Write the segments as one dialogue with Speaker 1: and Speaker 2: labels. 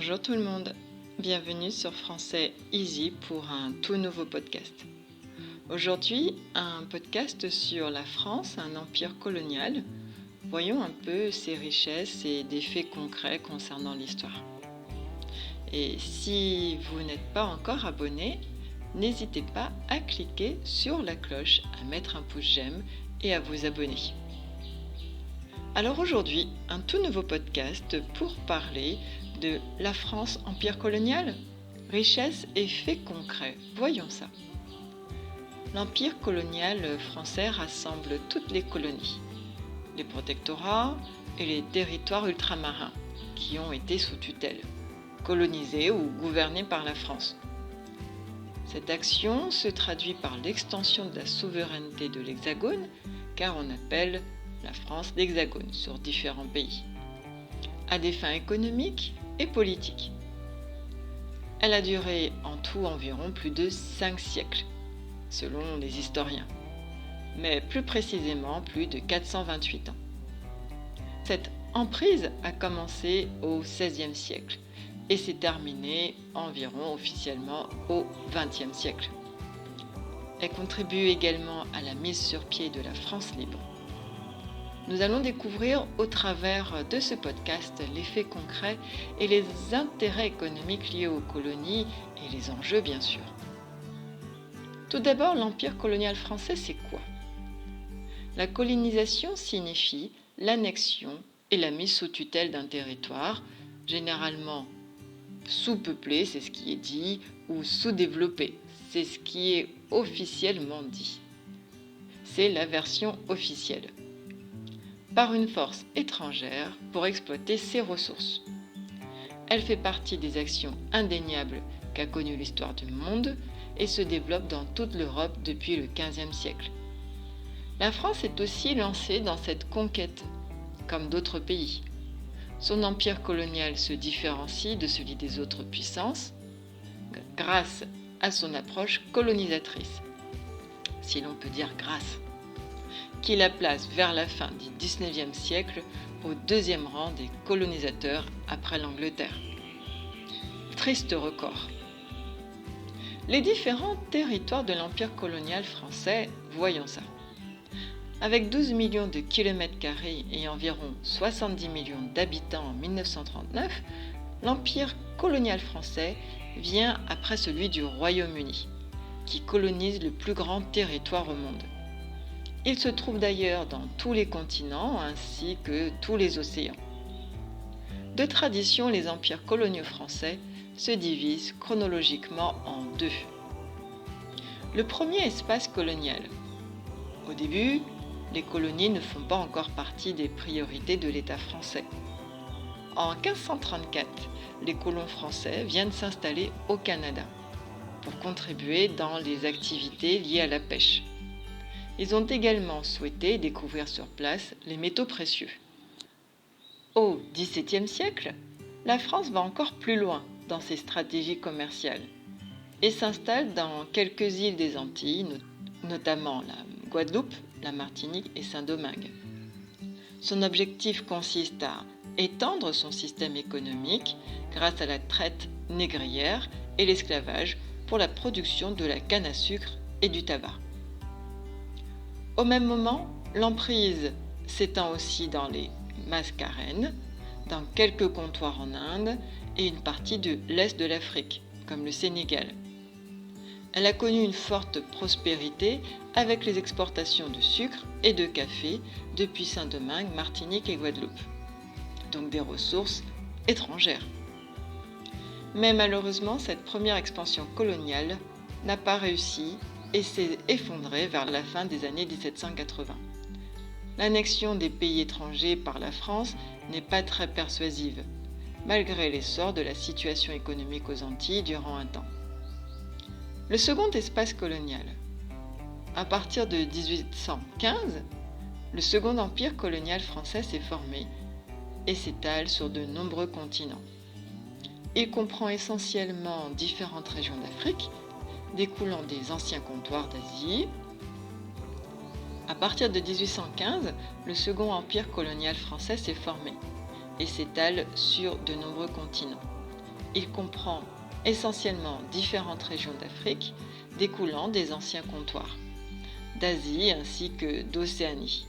Speaker 1: Bonjour tout le monde, bienvenue sur Français Easy pour un tout nouveau podcast. Aujourd'hui, un podcast sur la France, un empire colonial. Voyons un peu ses richesses et des faits concrets concernant l'histoire. Et si vous n'êtes pas encore abonné, n'hésitez pas à cliquer sur la cloche, à mettre un pouce j'aime et à vous abonner. Alors aujourd'hui, un tout nouveau podcast pour parler de la France empire colonial, richesse et faits concrets. Voyons ça. L'empire colonial français rassemble toutes les colonies, les protectorats et les territoires ultramarins qui ont été sous tutelle, colonisés ou gouvernés par la France. Cette action se traduit par l'extension de la souveraineté de l'Hexagone, car on appelle la France l'Hexagone sur différents pays, à des fins économiques et politiques. Elle a duré en tout environ plus de 5 siècles, selon les historiens, mais plus précisément plus de 428 ans. Cette emprise a commencé au XVIe siècle et s'est terminée environ officiellement au XXe siècle. Elle contribue également à la mise sur pied de la France libre. Nous allons découvrir au travers de ce podcast les faits concrets et les intérêts économiques liés aux colonies et les enjeux bien sûr. Tout d'abord, l'empire colonial français, c'est quoi ? La colonisation signifie l'annexion et la mise sous tutelle d'un territoire, généralement sous-peuplé, c'est ce qui est dit, ou sous-développé, c'est ce qui est officiellement dit. C'est la version officielle. Par une force étrangère pour exploiter ses ressources. Elle fait partie des actions indéniables qu'a connues l'histoire du monde et se développe dans toute l'Europe depuis le XVe siècle. La France est aussi lancée dans cette conquête, comme d'autres pays. Son empire colonial se différencie de celui des autres puissances grâce à son approche colonisatrice, si l'on peut dire grâce, qui la place vers la fin du XIXe siècle au deuxième rang des colonisateurs après l'Angleterre. Triste record. Les différents territoires de l'empire colonial français, voyons ça. Avec 12 millions de kilomètres carrés et environ 70 millions d'habitants en 1939, l'empire colonial français vient après celui du Royaume-Uni, qui colonise le plus grand territoire au monde. Il se trouve d'ailleurs dans tous les continents ainsi que tous les océans. De tradition, les empires coloniaux français se divisent chronologiquement en deux. Le premier espace colonial. Au début, les colonies ne font pas encore partie des priorités de l'État français. En 1534, les colons français viennent s'installer au Canada pour contribuer dans les activités liées à la pêche. Ils ont également souhaité découvrir sur place les métaux précieux. Au XVIIe siècle, la France va encore plus loin dans ses stratégies commerciales et s'installe dans quelques îles des Antilles, notamment la Guadeloupe, la Martinique et Saint-Domingue. Son objectif consiste à étendre son système économique grâce à la traite négrière et l'esclavage pour la production de la canne à sucre et du tabac. Au même moment, l'emprise s'étend aussi dans les Mascarenes, dans quelques comptoirs en Inde et une partie de l'Est de l'Afrique, comme le Sénégal. Elle a connu une forte prospérité avec les exportations de sucre et de café depuis Saint-Domingue, Martinique et Guadeloupe, donc des ressources étrangères. Mais malheureusement, cette première expansion coloniale n'a pas réussi et s'est effondrée vers la fin des années 1780. L'annexion des pays étrangers par la France n'est pas très persuasive, malgré l'essor de la situation économique aux Antilles durant un temps. Le second espace colonial. À partir de 1815, le second empire colonial français s'est formé et s'étale sur de nombreux continents. Il comprend essentiellement différentes régions d'Afrique, découlant des anciens comptoirs d'Asie. À partir de 1815, le second empire colonial français s'est formé et s'étale sur de nombreux continents. il comprend essentiellement différentes régions d'Afrique découlant des anciens comptoirs, d'Asie ainsi que d'Océanie.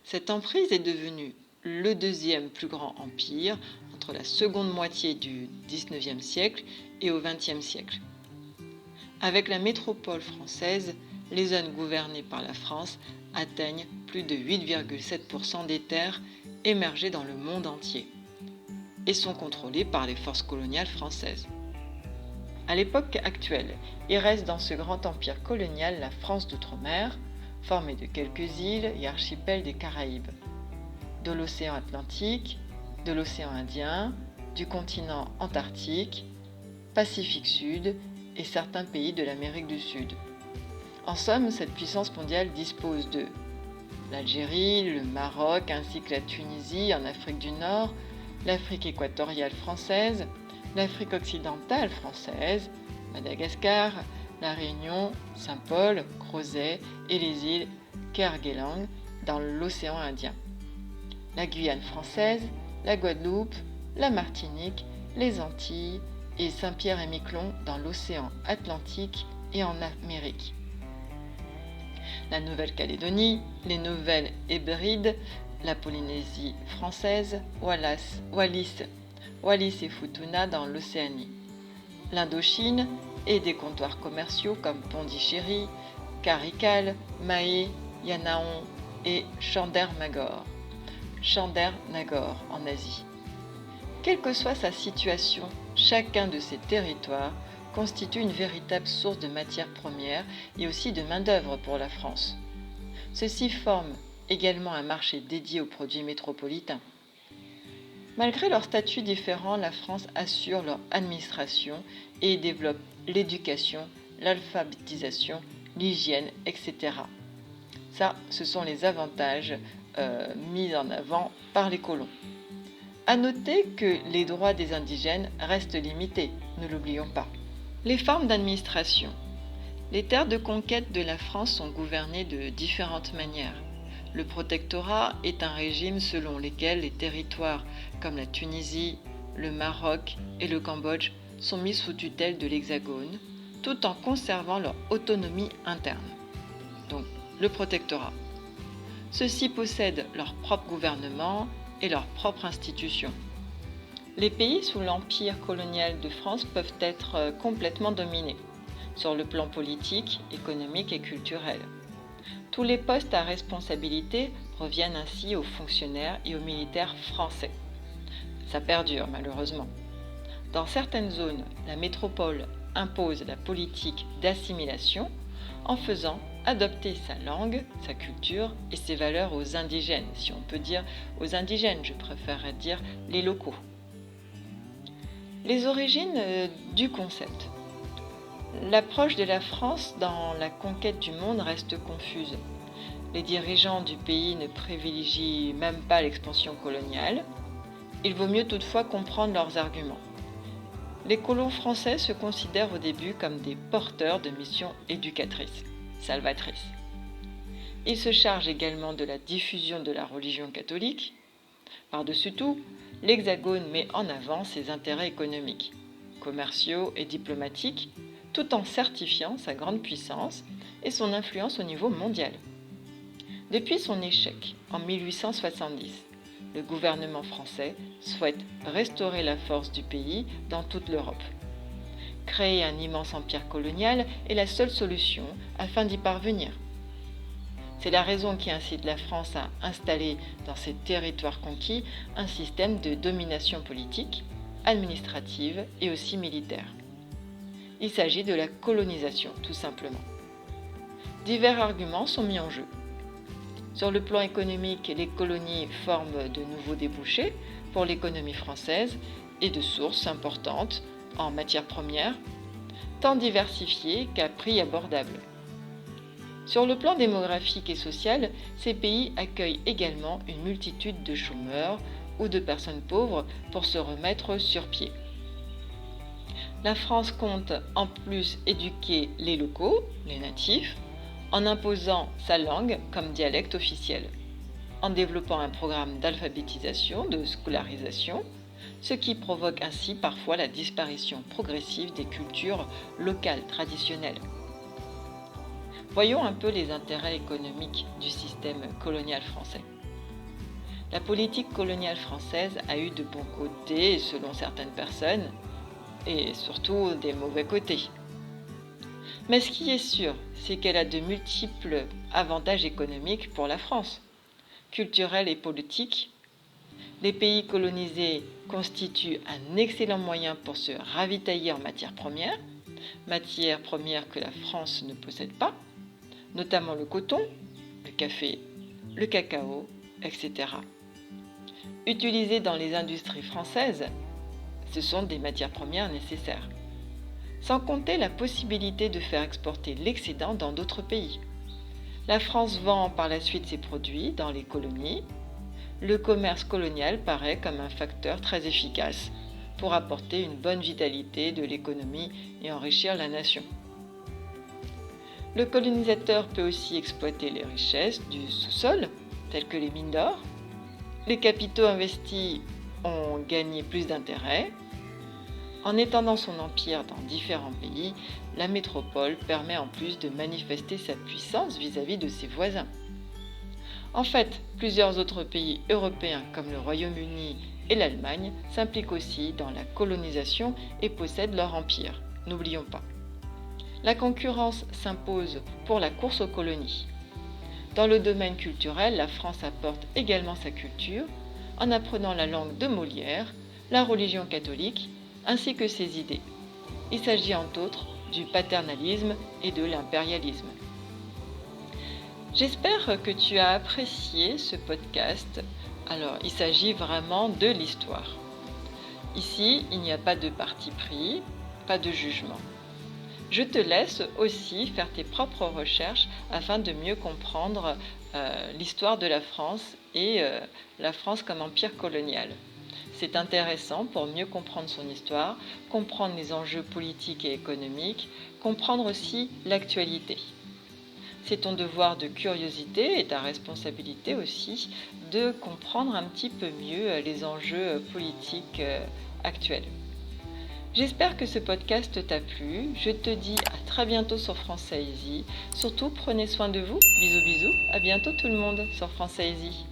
Speaker 1: Cette emprise est devenue le deuxième plus grand empire entre la seconde moitié du XIXe siècle et au XXe siècle. Avec la métropole française, les zones gouvernées par la France atteignent plus de 8,7% des terres émergées dans le monde entier et sont contrôlées par les forces coloniales françaises. À l'époque actuelle, il reste dans ce grand empire colonial la France d'outre-mer, formée de quelques îles et archipels des Caraïbes, de l'océan Atlantique, de l'océan Indien, du continent Antarctique, Pacifique Sud et certains pays de l'Amérique du Sud. En somme, cette puissance mondiale dispose de l'Algérie, le Maroc ainsi que la Tunisie en Afrique du Nord, l'Afrique équatoriale française, l'Afrique occidentale française, Madagascar, la Réunion, Saint-Paul, Crozet et les îles Kerguelen dans l'océan Indien, la Guyane française, la Guadeloupe, la Martinique, les Antilles et Saint-Pierre-et-Miquelon dans l'océan Atlantique et en Amérique, la Nouvelle-Calédonie, les Nouvelles-Hébrides, la Polynésie française, Wallis et Futuna dans l'Océanie, l'Indochine et des comptoirs commerciaux comme Pondichéry, Karikal, Mahé, Yanaon et Chandernagor en Asie. Quelle que soit sa situation, chacun de ces territoires constitue une véritable source de matières premières et aussi de main-d'œuvre pour la France. Ceux-ci forment également un marché dédié aux produits métropolitains. Malgré leurs statuts différents, la France assure leur administration et développe l'éducation, l'alphabétisation, l'hygiène, etc. Ça, ce sont les avantages mis en avant par les colons. À noter que les droits des indigènes restent limités, ne l'oublions pas. Les formes d'administration. Les terres de conquête de la France sont gouvernées de différentes manières. Le protectorat est un régime selon lequel les territoires comme la Tunisie, le Maroc et le Cambodge sont mis sous tutelle de l'Hexagone, tout en conservant leur autonomie interne. Donc, le protectorat. Ceux-ci possèdent leur propre gouvernement et leurs propres institutions. Les pays sous l'empire colonial de France peuvent être complètement dominés, sur le plan politique, économique et culturel. Tous les postes à responsabilité reviennent ainsi aux fonctionnaires et aux militaires français. Ça perdure malheureusement. Dans certaines zones, la métropole impose la politique d'assimilation en faisant adopter sa langue, sa culture et ses valeurs aux indigènes, si on peut dire aux indigènes, je préférerais dire les locaux. Les origines du concept. L'approche de la France dans la conquête du monde reste confuse. Les dirigeants du pays ne privilégient même pas l'expansion coloniale. Il vaut mieux toutefois comprendre leurs arguments. Les colons français se considèrent au début comme des porteurs de missions éducatrices, salvatrices. Ils se chargent également de la diffusion de la religion catholique. Par-dessus tout, l'Hexagone met en avant ses intérêts économiques, commerciaux et diplomatiques, tout en certifiant sa grande puissance et son influence au niveau mondial. Depuis son échec en 1870, le gouvernement français souhaite restaurer la force du pays dans toute l'Europe. Créer un immense empire colonial est la seule solution afin d'y parvenir. C'est la raison qui incite la France à installer dans ses territoires conquis un système de domination politique, administrative et aussi militaire. Il s'agit de la colonisation, tout simplement. Divers arguments sont mis en jeu. Sur le plan économique, les colonies forment de nouveaux débouchés pour l'économie française et de sources importantes en matières premières, tant diversifiées qu'à prix abordables. Sur le plan démographique et social, ces pays accueillent également une multitude de chômeurs ou de personnes pauvres pour se remettre sur pied. La France compte en plus éduquer les locaux, les natifs, en imposant sa langue comme dialecte officiel, en développant un programme d'alphabétisation, de scolarisation ce qui provoque ainsi parfois la disparition progressive des cultures locales traditionnelles. Voyons un peu les intérêts économiques du système colonial français. La politique coloniale française a eu de bons côtés selon certaines personnes et surtout des mauvais côtés. Mais ce qui est sûr, c'est qu'elle a de multiples avantages économiques pour la France, culturels et politiques. Les pays colonisés constituent un excellent moyen pour se ravitailler en matières premières que la France ne possède pas, notamment le coton, le café, le cacao, etc. Utilisées dans les industries françaises, ce sont des matières premières nécessaires. Sans compter la possibilité de faire exporter l'excédent dans d'autres pays. La France vend par la suite ses produits dans les colonies. Le commerce colonial paraît comme un facteur très efficace pour apporter une bonne vitalité de l'économie et enrichir la nation. Le colonisateur peut aussi exploiter les richesses du sous-sol, telles que les mines d'or. Les capitaux investis ont gagné plus d'intérêt. En étendant son empire dans différents pays, la métropole permet en plus de manifester sa puissance vis-à-vis de ses voisins. En fait, plusieurs autres pays européens comme le Royaume-Uni et l'Allemagne s'impliquent aussi dans la colonisation et possèdent leur empire. N'oublions pas. La concurrence s'impose pour la course aux colonies. Dans le domaine culturel, la France apporte également sa culture en apprenant la langue de Molière, la religion catholique, ainsi que ses idées. Il s'agit entre autres du paternalisme et de l'impérialisme. J'espère que tu as apprécié ce podcast. Alors, il s'agit vraiment de l'histoire. Ici, il n'y a pas de parti pris, pas de jugement. Je te laisse aussi faire tes propres recherches afin de mieux comprendre l'histoire de la France et la France comme empire colonial. C'est intéressant pour mieux comprendre son histoire, comprendre les enjeux politiques et économiques, comprendre aussi l'actualité. C'est ton devoir de curiosité et ta responsabilité aussi de comprendre un petit peu mieux les enjeux politiques actuels. J'espère que ce podcast t'a plu. Je te dis à très bientôt sur Français Easy. Surtout, prenez soin de vous. Bisous bisous. À bientôt tout le monde sur Français Easy.